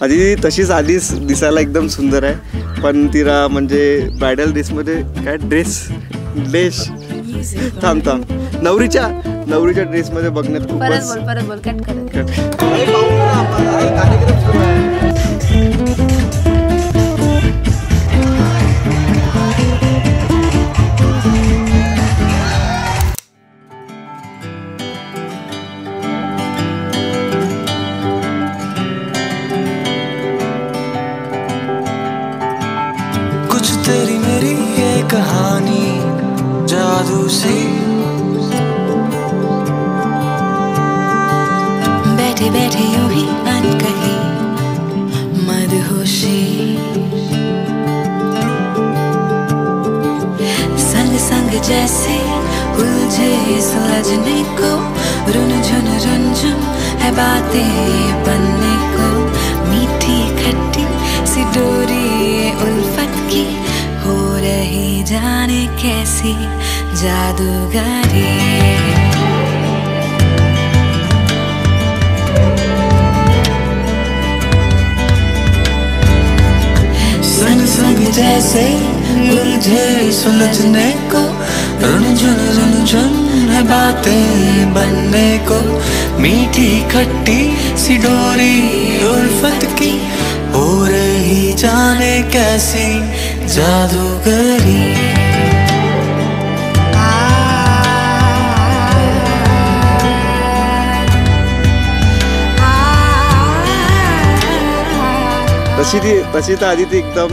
आधी तशीच आधीच दिसायला एकदम सुंदर आहे, पण तिला म्हणजे ब्रायडल ड्रेसमध्ये काय ड्रेस थांब नवरीच्या ड्रेसमध्ये बघण्यात खूपच परत बोल कट कर. कुछ तेरी मेरी ये कहानी जादू सी, बैठे बैठे यूं ही अनकही मदहोशी, संग संग जैसे उलझे सुलझने को, रुन झुन है बातें बनने को, मीठी खट्टी सी डोरी उल्फत की हो रही जाने कैसी जादूगरी. संग संग जैसे उलझे सुलझने को, रुन झुन है बातें बनने को, मीठी खट्टी सी डोरी उल्फत की हो रही जाने कैसी जादूगरी. तशी तर आधी ती एकदम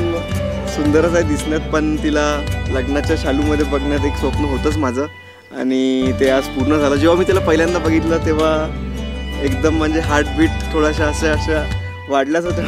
सुंदरच आहे दिसण्यात, पण तिला लग्नाच्या शालूमध्ये बघण्यात एक स्वप्न होतंच माझं, आणि ते आज पूर्ण झालं. जेव्हा मी तिला पहिल्यांदा बघितलं तेव्हा एकदम म्हणजे हार्टबीट थोडाशा अशा वाढल्याच होत्या.